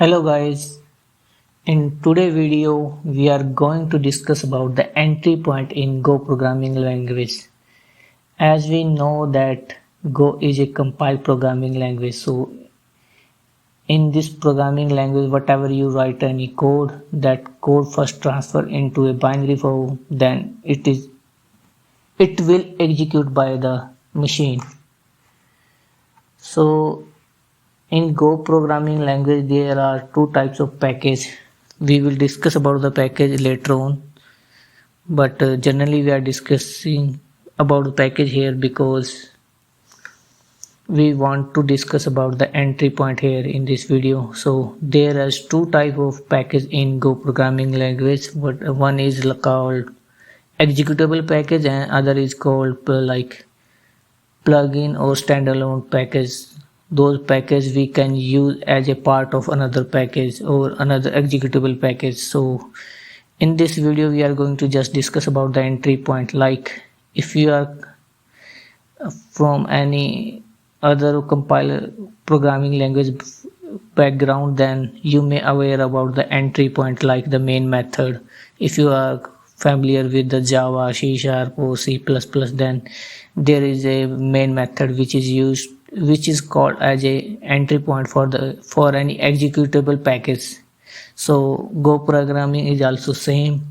Hello guys, in today's video we are going to discuss about the entry point in Go programming language. As we know that Go is a compiled programming language, so in this programming language whatever you write any code, that code first transfer into a binary form, then it will execute by the machine. So in Go programming language there are two types of package. We will discuss about the package later on, but generally we are discussing about the package here because we want to discuss about the entry point here in this video. So there is two type of package in Go programming language. One is called executable package and other is called like plugin or standalone package. Those package we can use as a part of another package or another executable package. So in this video we are going to just discuss about the entry point. Like if you are from any other compiler programming language background, then you may aware about the entry point like the main method. If you are familiar with the Java, C Sharp or C++, then there is a main method which is called as a entry point for any executable package. So Go programming is also same.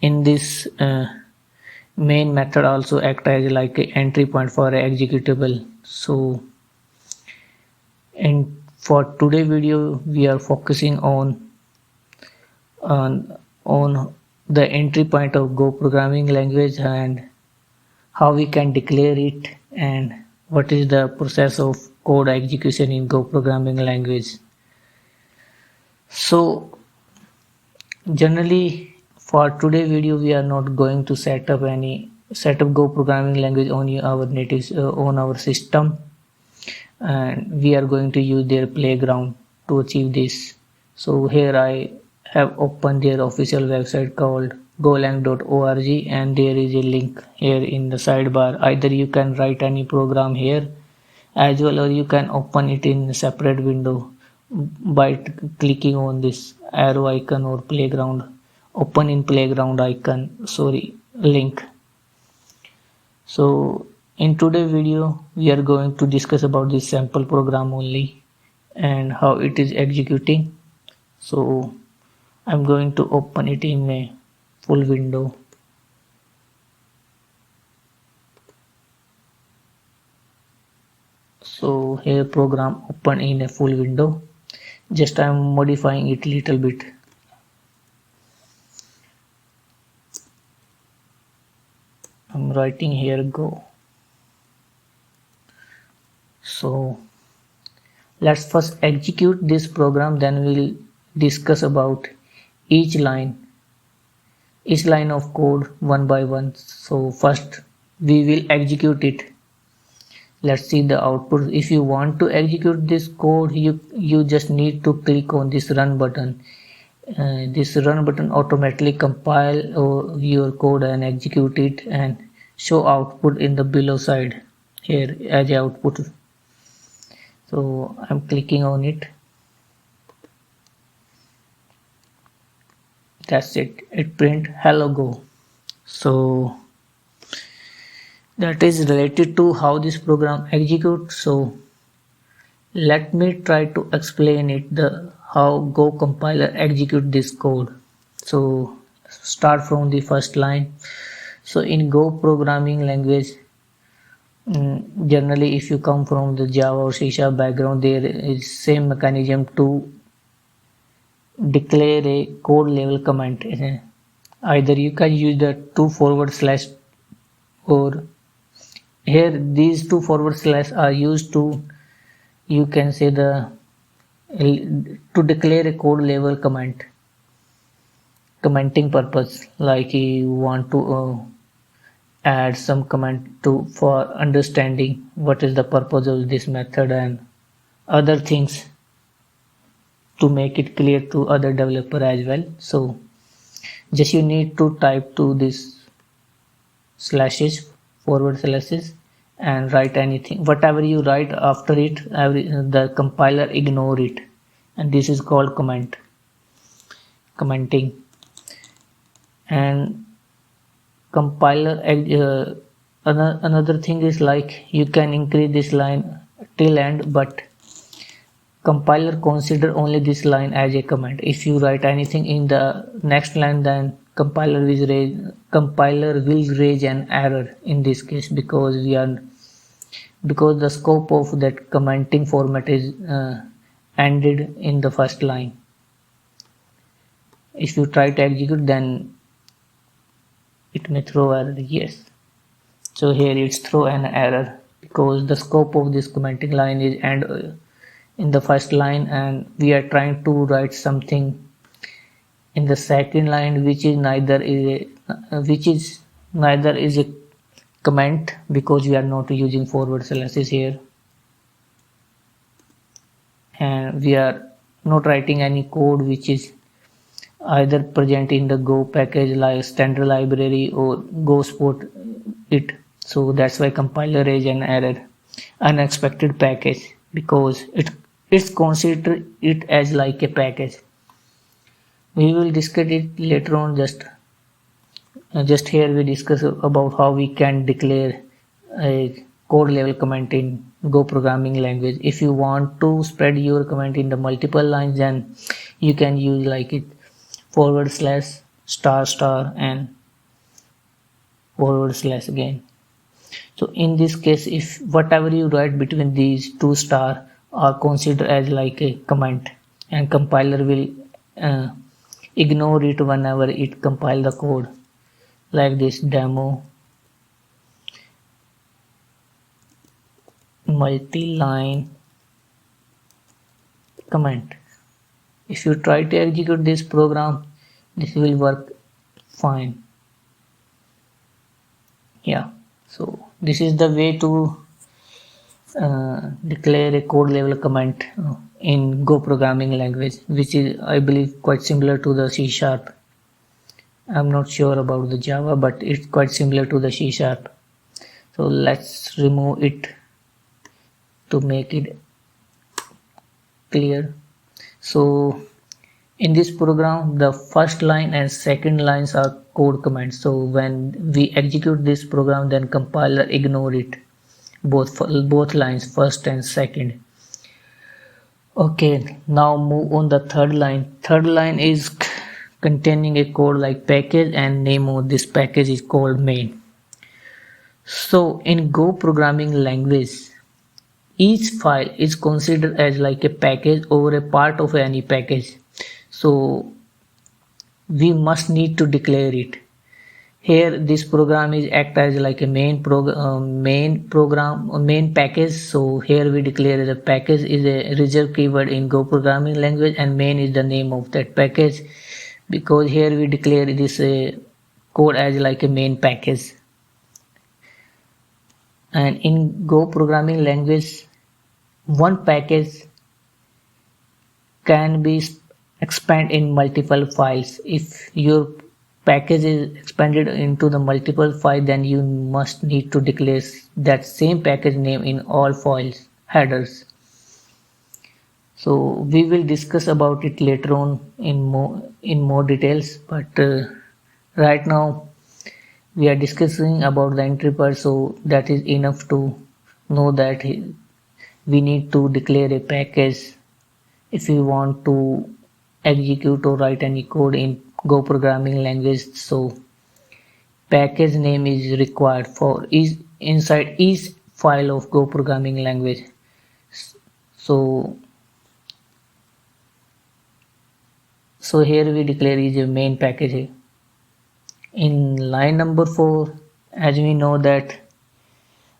In this main method also act as like a entry point for a executable. So for today video we are focusing on the entry point of Go programming language and how we can declare it and what is the process of code execution in Go programming language. So generally for today video we are not going to set up Go programming language on our system, and we are going to use their playground to achieve this. So here I have opened their official website called golang.org, and there is a link here in the sidebar. Either you can write any program here as well, or you can open it in a separate window by clicking on this arrow icon or playground, open in playground icon, link. So in today's video we are going to discuss about this sample program only and how it is executing. So I'm going to open it in a full window. So here program open in a full window. Just I'm modifying it little bit. I'm writing here Go. So let's first execute this program, then we'll discuss about each line of code one by one. So first we will execute it. Let's see the output. If you want to execute this code, you just need to click on this run button. This run button automatically compile your code and execute it and show output in the below side here as output. So I'm clicking on it. That's it print hello Go. So that is related to how this program executes. So let me try to explain it how Go compiler execute this code. So start from the first line. So in Go programming language, generally if you come from the Java or C# background, there is same mechanism to declare a code level comment. Either you can use the 2// or here these 2// are used to, you can say to declare a code level commenting purpose, like you want to add some comment for understanding what is the purpose of this method and other things to make it clear to other developer as well. So just you need to type to this // and write anything. Whatever you write after it, the compiler ignore it and this is called commenting. And compiler another thing is like you can increase this line till end, but compiler consider only this line as a comment. If you write anything in the next line, then compiler will raise an error in this case, because the scope of that commenting format is ended in the first line. If you try to execute, then it may throw error. Yes, so here it's throw an error because the scope of this commenting line is end in the first line, and we are trying to write something in the second line which is neither is a comment, because we are not using forward slashes here, and we are not writing any code which is either present in the Go package like standard library or Go support it. So that's why compiler raised an error, unexpected package, because it's considered it as like a package. We will discuss it later on. Just here we discuss about how we can declare a code level comment in Go programming language. If you want to spread your comment in the multiple lines, then you can use like it /* and / again. So in this case, if whatever you write between these two star are considered as like a comment, and compiler will ignore it whenever it compile the code, like this demo multi-line comment. If you try to execute this program, this will work fine. Yeah, so this is the way to declare a code level comment in Go programming language, which is, I believe, quite similar to the C#. I'm not sure about the Java, but it's quite similar to the C#. So let's remove it to make it clear. So in this program, the first line and second lines are code commands. So when we execute this program, then compiler ignore it, both lines, first and second. Okay, now move on the third line. Third line is containing a code like package, and name of this package is called main. So in Go programming language, each file is considered as like a package or a part of any package. So we must need to declare it. Here this program is act as like a main package. So here we declare the package is a reserved keyword in Go programming language, and main is the name of that package, because here we declare this code as like a main package. And in Go programming language, one package can be expanded in multiple files. If your package is expanded into the multiple file, then you must need to declare that same package name in all files headers. So we will discuss about it later on in more details, but right now we are discussing about the entry part, so that is enough to know that we need to declare a package if we want to execute or write any code in Go programming language. So package name is required for inside each file of Go programming language. So here we declare is a main package. In line number 4, as we know that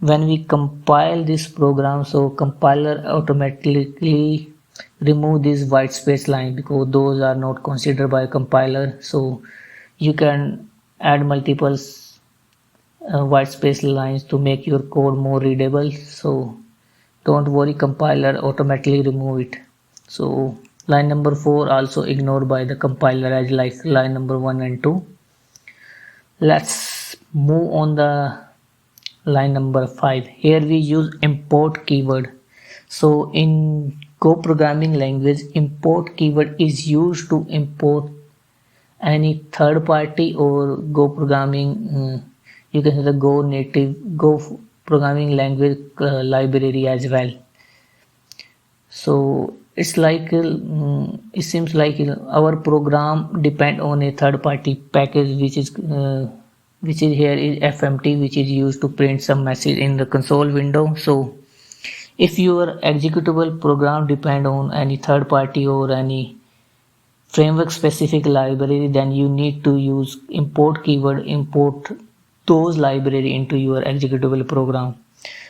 when we compile this program, so compiler automatically remove this white space line, because those are not considered by compiler. So you can add multiple white space lines to make your code more readable. So don't worry, compiler automatically remove it. So line number 4 also ignored by the compiler as like line number 1 and 2. Let's move on the line number 5. Here we use import keyword. So in Go programming language, import keyword is used to import any third party or Go programming, you can say the Go native Go programming language library as well. So it's like it seems like our program depend on a third party package which is here is FMT, which is used to print some message in the console window. So if your executable program depend on any third party or any framework specific library, then you need to use import keyword, import those library into your executable program.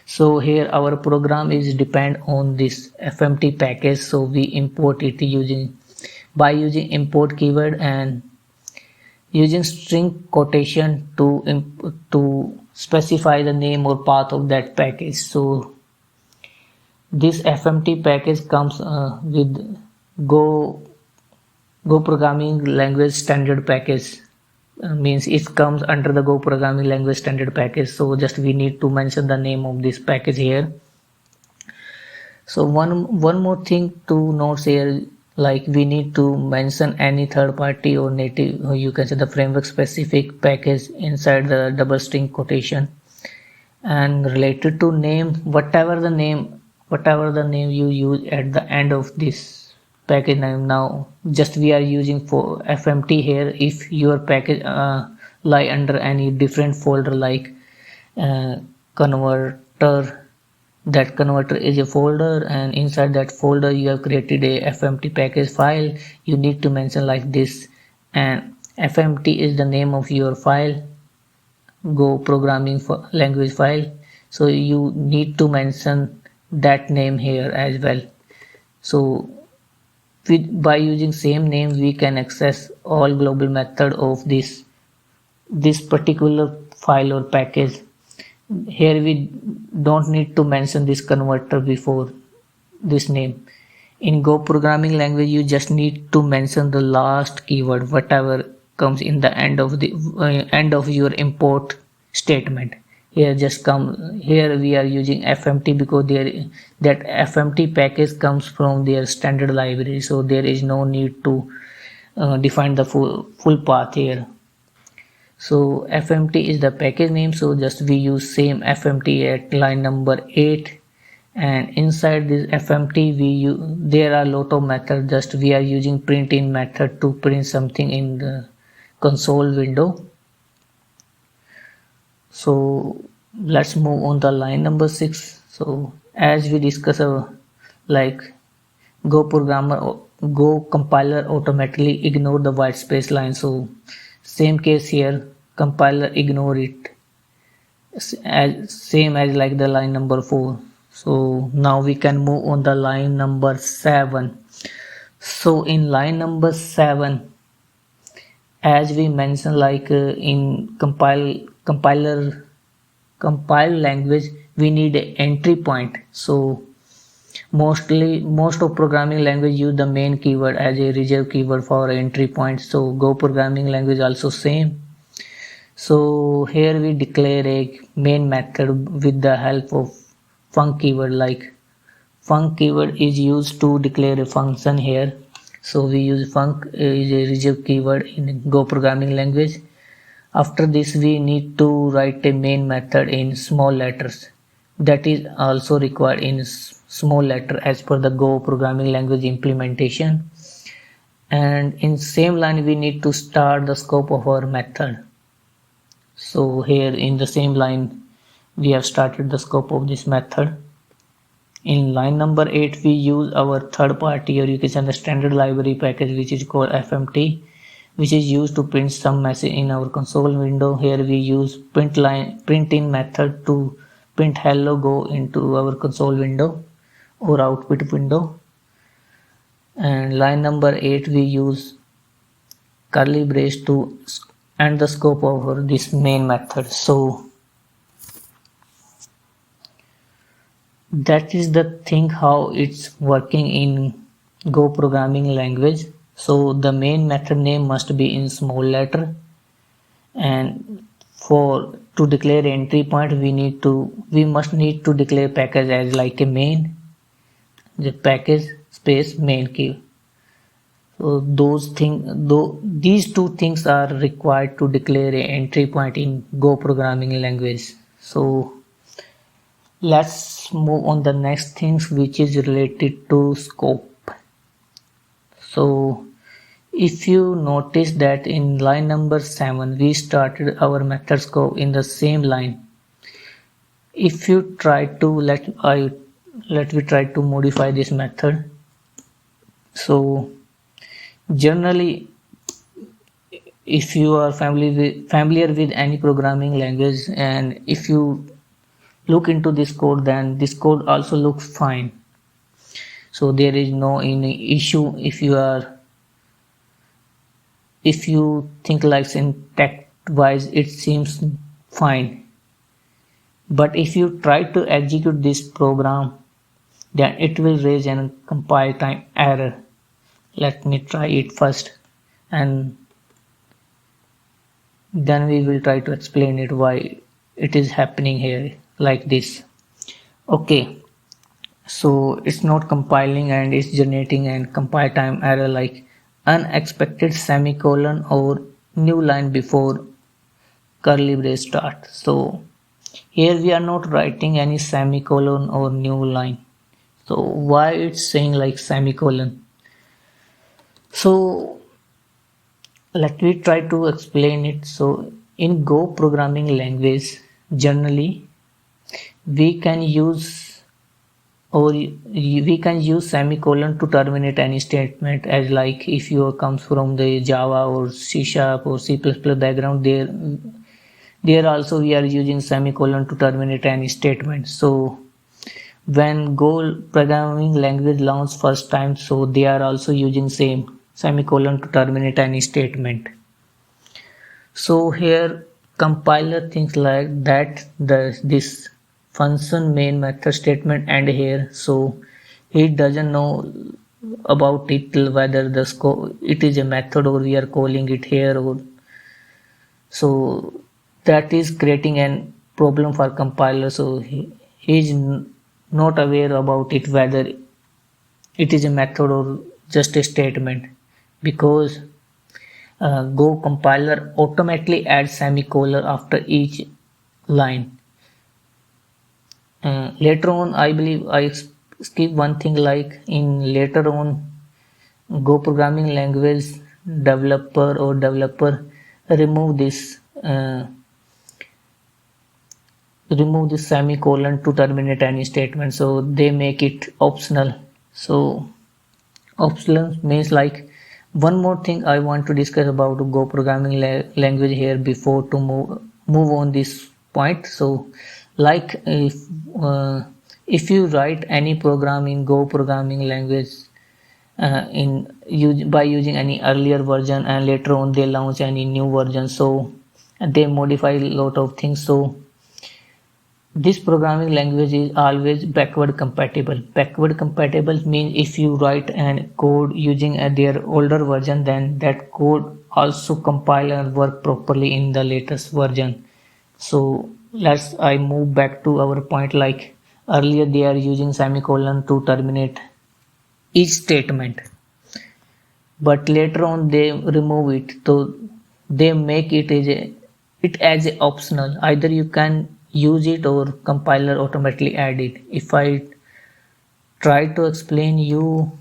So here our program is depend on this FMT package, so we import it by using import keyword and using string quotation to specify the name or path of that package. So this FMT package comes with Go programming language standard package. Means it comes under the Go programming language standard package. So just we need to mention the name of this package here. So one more thing to note here, like we need to mention any third party or native, or you can say the framework specific package inside the double string quotation. And related to name, whatever the name you use at the end of this package name. Now just we are using for FMT here. If your package lie under any different folder like converter, that converter is a folder, and inside that folder you have created a FMT package file, you need to mention like this, and FMT is the name of your file, Go programming language file. So you need to mention that name here as well. So by using same name we can access all global method of this particular file or package. Here we don't need to mention this converter before this name. In Go programming language you just need to mention the last keyword, whatever comes in the end of your import statement. Here we are using FMT because that FMT package comes from their standard library, so there is no need to define the full path here. So FMT is the package name, so just we use same FMT at line number 8, and inside this FMT there are lot of methods. Just we are using print in method to print something in the console window. So let's move on the line number 6. So as we discuss like Go compiler automatically ignore the white space line. So same case here, compiler ignore it same as like the line number 4. So now we can move on the line number 7. So in line number 7, as we mentioned, like in compile language we need an entry point. So most of programming language use the main keyword as a reserved keyword for entry point. So Go programming language also same. So here we declare a main method with the help of func keyword. Like func keyword is used to declare a function here. So we use func is a reserved keyword in Go programming language. After this we need to write a main method in small letters. That is also required in small letter as per the Go programming language implementation. And in same line we need to start the scope of our method. So here in the same line we have started the scope of this method. In line number 8 we use our third party, or you can say the standard library package, which is called FMT, which is used to print some message in our console window. Here we use print in method to print hello Go into our console window or output window. And line number 8 we use curly brace to end the scope of this main method. So that is the thing how it's working in Go programming language. So the main method name must be in small letter, and to declare entry point we must need to declare package as like a main. the package space main key. So these two things are required to declare an entry point in Go programming language. So let's move on the next things which is related to scope. So if you notice that in line number 7 we started our method scope in the same line. If you try to let me try to modify this method. So generally, if you are familiar with any programming language, and if you look into this code, then this code also looks fine. So there is no any issue if you think like syntax wise it seems fine. But if you try to execute this program, then it will raise a compile time error. Let me try it first, and then we will try to explain it why it is happening here like this. Okay, so it's not compiling and it's generating an compile time error like unexpected semicolon or new line before curly brace start. So here we are not writing any semicolon or new line. So why it's saying like semicolon? So let me try to explain it. So in Go programming language, generally we can use semicolon to terminate any statement, as like if you comes from the Java or C Sharp or C++ background, there also we are using semicolon to terminate any statement. So when Go programming language launched first time, so they are also using same semicolon to terminate any statement. So here compiler thinks like that this function main method statement end here, so he doesn't know about it whether the scope it is a method or we are calling it here, or so that is creating an problem for compiler. So he is not aware about it whether it is a method or just a statement, because Go compiler automatically adds semicolon after each line. Later on, I believe I skip one thing, like in later on Go programming language developer remove this semicolon to terminate any statement, so they make it optional. So optional means like one more thing I want to discuss about Go programming language here before to move on this point. So like if you write any program in Go programming language by using any earlier version, and later on they launch any new version, so they modify a lot of things. So this programming language is always backward compatible. Backward compatible means if you write an code using their older version, then that code also compile and work properly in the latest version. So I move back to our point, like earlier they are using semicolon to terminate each statement, but later on they remove it, so they make it as a optional. Either you can use it or compiler automatically add it. If I try to explain you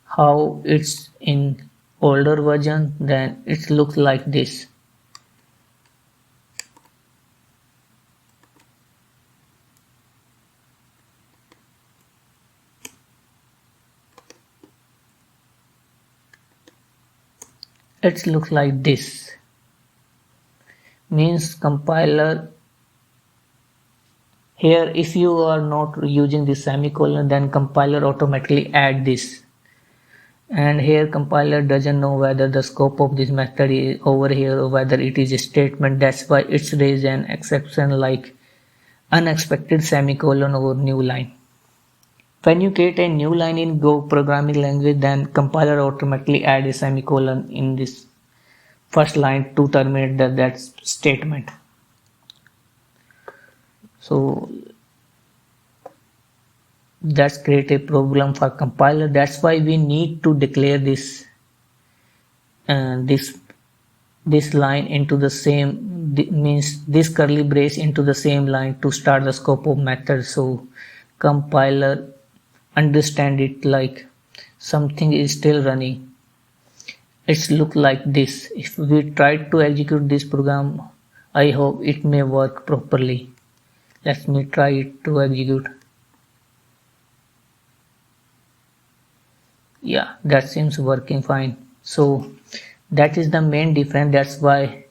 how it's in older version, then it looks like this. It looks like this. Means compiler here, if you are not using this semicolon, then compiler automatically add this. And here compiler doesn't know whether the scope of this method is over here or whether it is a statement. That's why it's raised an exception like unexpected semicolon or new line. When you create a new line in Go programming language, then compiler automatically add a semicolon in this first line to terminate that statement. So That's create a problem for compiler. That's why we need to declare this this line into the same, means this curly brace into the same line to start the scope of method, so compiler understand it like something is still running. It's look like this. If we try to execute this program, I hope it may work properly. Let me try it to execute. Yeah, that seems working fine. So that is the main difference. That's why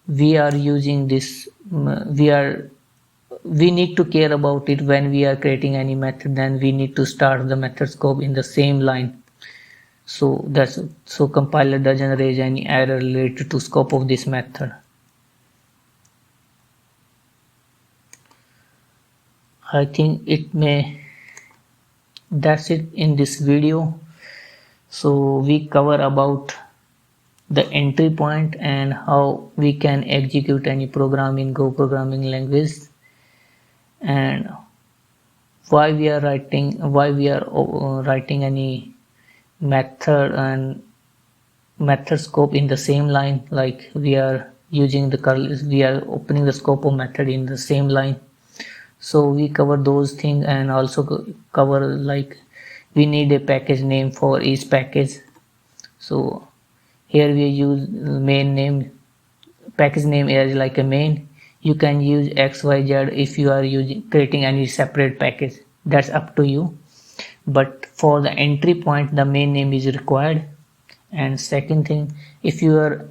we are using this. We need to care about it when we are creating any method. Then we need to start the method scope in the same line. So compiler doesn't raise any error related to scope of this method. I think it may. That's it in this video. So we cover about the entry point and how we can execute any program in Go programming language, and why we are writing any method and method scope in the same line, like we are using the curly, we are opening the scope of method in the same line. So we cover those things, and also cover like we need a package name for each package. So here we use main name, package name as like a main. You can use XYZ if you are creating any separate package, that's up to you. But for the entry point, the main name is required. And second thing, if your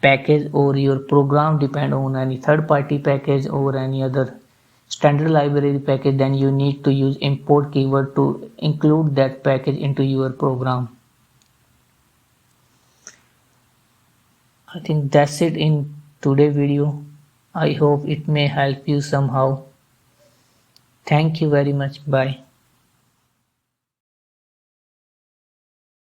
package or your program depend on any third party package or any other standard library package, then you need to use import keyword to include that package into your program. I think that's it in today's video. I hope it may help you somehow. Thank you very much. Bye.